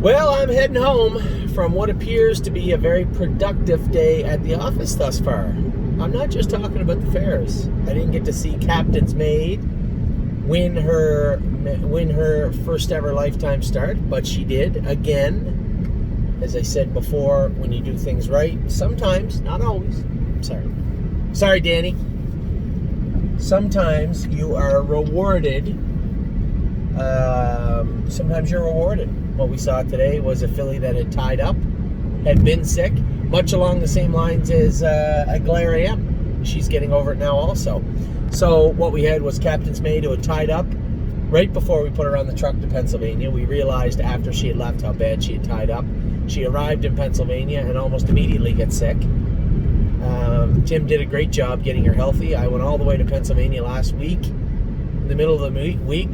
Well, I'm heading home from what appears to be a very productive day at the office thus far. I'm not just talking about the fairs. I didn't get to see Captain's Maid win her first ever lifetime start, but she did again. As I said before, when you do things right, sometimes, not always. Sorry, Danny. Sometimes you are rewarded. Sometimes you're rewarded. What we saw today was a filly that had tied up, had been sick, much along the same lines as Glare AM. She's getting over it now also. So what we had was Captain's Maid, who had tied up right before we put her on the truck to Pennsylvania. We realized after she had left how bad she had tied up. She arrived in Pennsylvania and almost immediately got sick. Tim did a great job getting her healthy. I went all the way to Pennsylvania last week. In the middle of the week,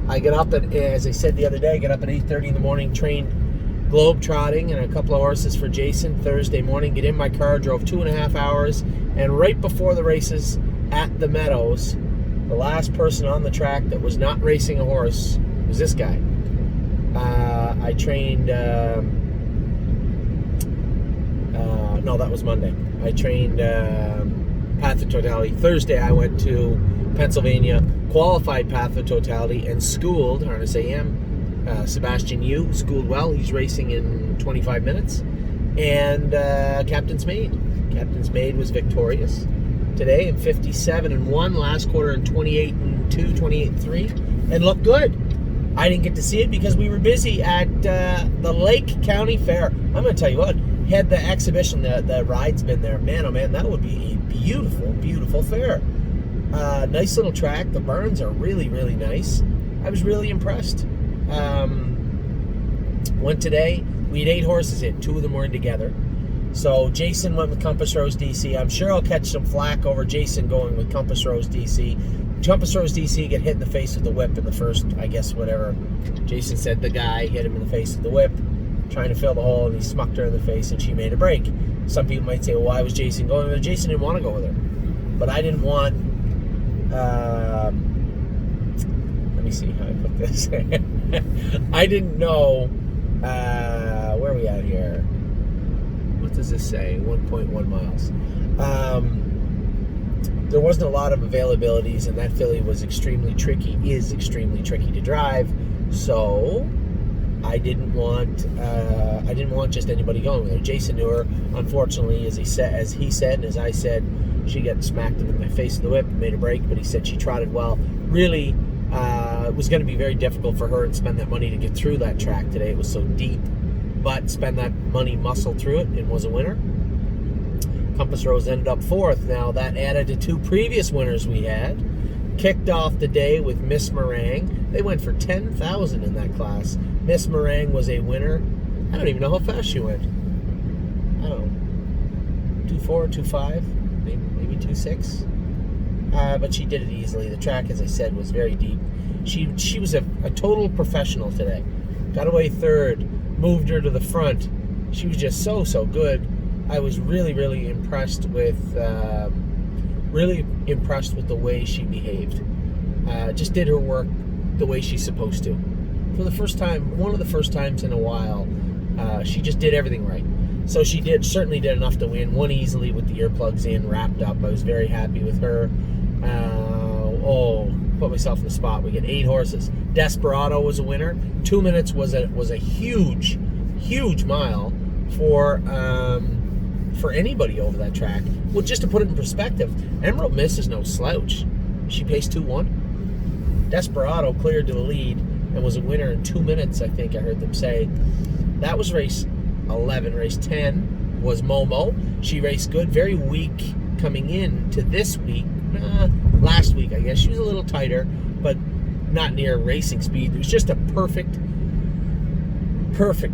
I get up at, as I said the other day, I get up at 8:30 in the morning, trained globe trotting and a couple of horses for Jason Thursday morning, get in my car, drove 2.5 hours, and right before the races at the Meadows, the last person on the track that was not racing a horse was this guy. I trained, no, that was Monday. I trained Path of Totality. Thursday I went to Pennsylvania, qualified Path of Totality, and schooled Harness AM. Sebastian Yu schooled well. He's racing in 25 minutes. And Captain's Maid. Captain's Maid was victorious today in 57-1, last quarter in 28-2, 28-3, and looked good. I didn't get to see it because we were busy at the Lake County Fair. I'm going to tell you what, had the exhibition, the ride's been there. Man, oh man, that would be a beautiful, beautiful fair. Nice little track. The barns are really, really nice. I was really impressed. Went today. We had 8 horses in. 2 of them were in together. So Jason went with Compass Rose DC. I'm sure I'll catch some flack over Jason going with Compass Rose DC. Compass Rose DC get hit in the face with the whip in the first, I guess, whatever. Jason said the guy hit him in the face with the whip, trying to fill the hole, and he smucked her in the face, and she made a break. Some people might say, well, why was Jason going with her? Jason didn't want to go with her. But I didn't want... let me see how I put this. I didn't know... where are we at here? What does this say? 1.1 miles. There wasn't a lot of availabilities, and that filly was extremely tricky to drive. So I didn't want just anybody going with her. Jason knew her. Unfortunately, as he said, and as I said, she got smacked in the face with the whip and made a break. But he said she trotted well. Really, it was going to be very difficult for her to spend that money to get through that track today. It was so deep. But spend that money, muscle through it, and was a winner. Compass Rose ended up 4th. Now, that added to 2 previous winners we had. Kicked off the day with Miss Meringue. They went for $10,000 in that class. Miss Meringue was a winner. I don't even know how fast she went. I don't know. 2.4, 2.5, maybe 2.6. But she did it easily. The track, as I said, was very deep. She was a total professional today. Got away 3rd. Moved her to the front. She was just so good. I was really, really impressed with the way she behaved. Just did her work the way she's supposed to. For the first time, one of the first times in a while, she just did everything right. So she certainly did enough to win. Won easily with the earplugs in, wrapped up. I was very happy with her. Put myself in the spot. We get 8 horses. Desperado was a winner. 2 minutes was a huge mile for anybody over that track. Well, just to put it in perspective, Emerald Miss is no slouch. She paced 2-1. Desperado cleared to the lead and was a winner in 2 minutes, I think I heard them say. That was race 11. Race 10 was Momo. She raced good, very weak coming in to this week. Last week, I guess. She was a little tighter, but not near racing speed. It was just a perfect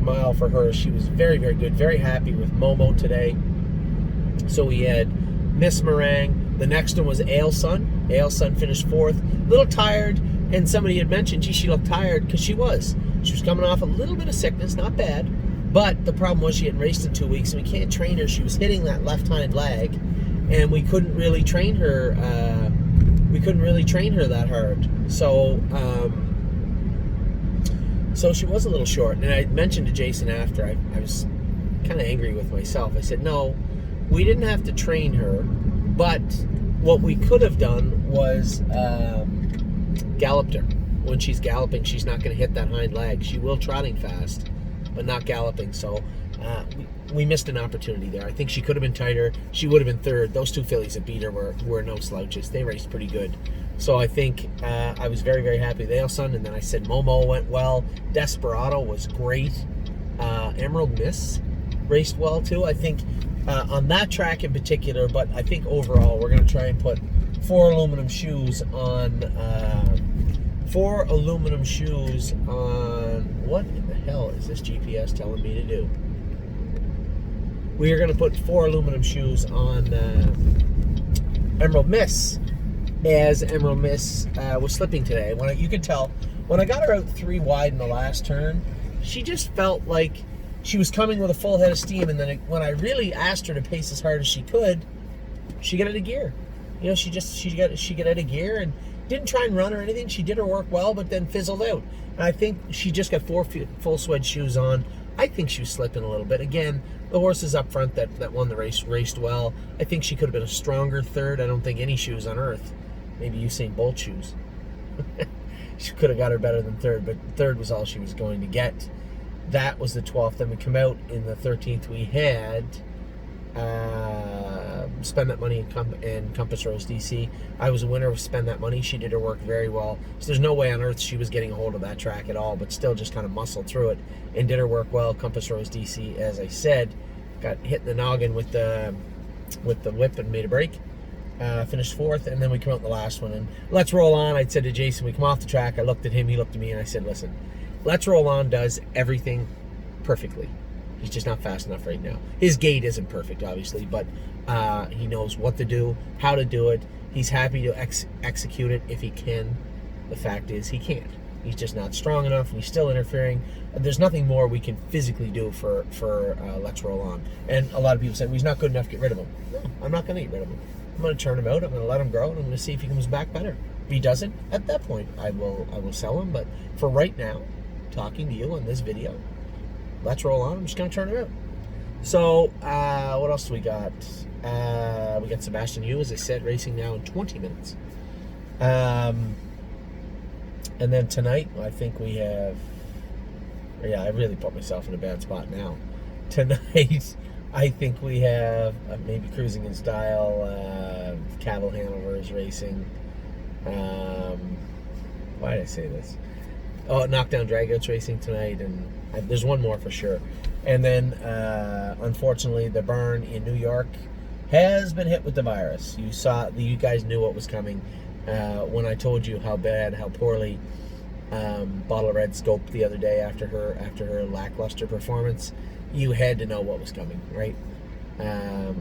mile for her. She was very, very good. Very happy with Momo today. So we had Miss Meringue. The next one was Ailsun. Ailsun finished 4th. A little tired, and somebody had mentioned, she looked tired, because she was. She was coming off a little bit of sickness, not bad. But the problem was she hadn't raced in 2 weeks, and we can't train her. She was hitting that left hind leg, and we couldn't really train her. We couldn't really train her that hard. So So she was a little short, and I mentioned to Jason after, I was kind of angry with myself. I said, no, we didn't have to train her, but what we could have done was galloped her. When she's galloping, she's not going to hit that hind leg. She will trotting fast, but not galloping. So we missed an opportunity there. I think she could have been tighter. She would have been third. Those two fillies that beat her were no slouches. They raced pretty good. So I think I was very, very happy with Ailson. And then I said Momo went well. Desperado was great. Emerald Miss raced well too. I think on that track in particular, but I think overall we're going to try and put 4 aluminum shoes on. 4 aluminum shoes on. What in the hell is this GPS telling me to do? We are going to put 4 aluminum shoes on Emerald Miss, as Emerald Miss was slipping today. You could tell when I got her out 3 wide in the last turn, she just felt like she was coming with a full head of steam, and then when I really asked her to pace as hard as she could, she got out of gear. You know, she got out of gear and didn't try and run or anything. She did her work well, but then fizzled out. And I think she just got 4 full suede shoes on. I think she was slipping a little bit. Again, the horses up front that won the race raced well. I think she could have been a stronger third. I don't think any shoes on earth. Maybe Usain Bolt shoes. She could have got her better than third, but third was all she was going to get. That was the 12th. Then we come out in the 13th. We had Spend That Money in Compass Rose DC. I was a winner of Spend That Money. She did her work very well. So there's no way on earth she was getting a hold of that track at all, but still just kind of muscled through it and did her work well. Compass Rose DC, as I said, got hit in the noggin with the whip and made a break. Finished 4th, and then we come out in the last one. And Let's Roll On, I'd said to Jason, we come off the track. I looked at him, he looked at me, and I said, listen, Let's Roll On does everything perfectly. He's just not fast enough right now. His gait isn't perfect, obviously, but he knows what to do, how to do it. He's happy to execute it if he can. The fact is, he can't. He's just not strong enough, and he's still interfering. There's nothing more we can physically do for Let's Roll On. And a lot of people said, well, he's not good enough to get rid of him. No, I'm not going to get rid of him. I'm going to turn him out. I'm going to let him grow, and I'm going to see if he comes back better. If he doesn't, at that point, I will sell him. But for right now, talking to you on this video, Let's Roll On. I'm just going to turn him out. So, what else do we got? We got Sebastian Yu, as I said, racing now in 20 minutes. And then tonight, I think we have... Yeah, I really put myself in a bad spot now. Tonight, I think we have maybe Cruising in Style, Cavill Hanover is racing. Why did I say this? Oh, Knockdown Dragout's racing tonight, and there's one more for sure. And then, unfortunately, the barn in New York has been hit with the virus. You guys knew what was coming when I told you how bad, how poorly Bottle Red scoped the other day after her lackluster performance. You had to know what was coming, right?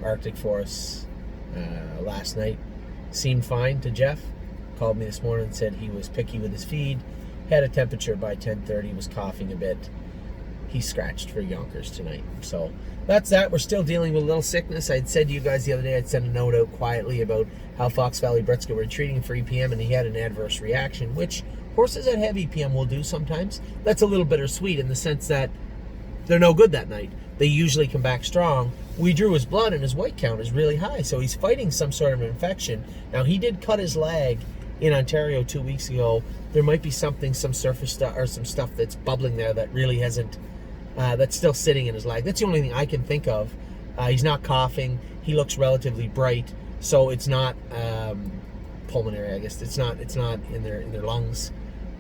Arctic Force last night seemed fine to Jeff. Called me this morning and said he was picky with his feed. Had a temperature by 10:30, was coughing a bit. He scratched for Yonkers tonight. So that's that. We're still dealing with a little sickness. I'd said to you guys the other day, I'd sent a note out quietly about how Fox Valley Britska were treating him for EPM, and he had an adverse reaction, which horses that have EPM will do sometimes. That's a little bittersweet in the sense that they're no good that night. They usually come back strong. We drew his blood, and his white count is really high, so he's fighting some sort of infection. Now, he did cut his leg in Ontario 2 weeks ago. There might be something, some surface stuff or some stuff that's bubbling there that really hasn't, that's still sitting in his leg. That's the only thing I can think of. He's not coughing. He looks relatively bright, so it's not pulmonary, I guess. It's not in their lungs.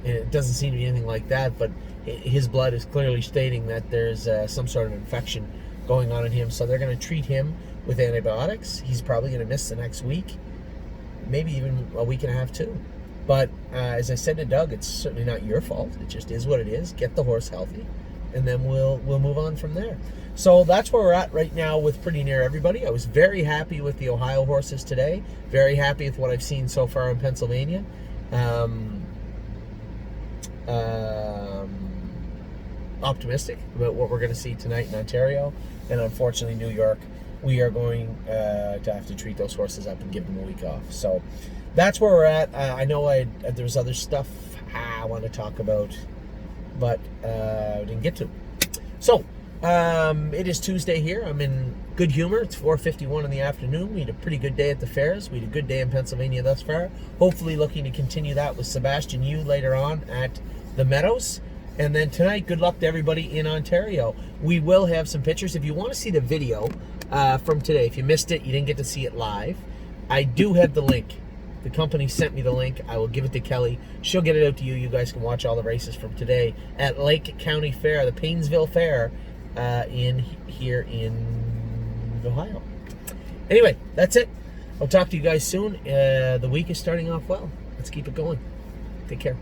And it doesn't seem to be anything like that, but his blood is clearly stating that there's some sort of infection going on in him. So they're going to treat him with antibiotics. He's probably going to miss the next week, maybe even a week and a half too. But as I said to Doug, it's certainly not your fault. It just is what it is. Get the horse healthy, and then we'll move on from there. So that's where we're at right now with pretty near everybody. I was very happy with the Ohio horses today. Very happy with what I've seen so far in Pennsylvania. Optimistic about what we're going to see tonight in Ontario, and unfortunately New York, we are going to have to treat those horses up and give them a week off. So that's where we're at. I know there was other stuff I want to talk about, but didn't get to. So, it is Tuesday here. I'm in good humor. It's 4:51 in the afternoon. We had a pretty good day at the fairs. We had a good day in Pennsylvania thus far. Hopefully looking to continue that with Sebastian Yu later on at the Meadows. And then tonight, good luck to everybody in Ontario. We will have some pictures. If you want to see the video from today, if you missed it, you didn't get to see it live, I do have the link. The company sent me the link. I will give it to Kelly. She'll get it out to you. You guys can watch all the races from today at Lake County Fair, the Paynesville Fair, here in Ohio. Anyway, that's it. I'll talk to you guys soon. The week is starting off well. Let's keep it going. Take care.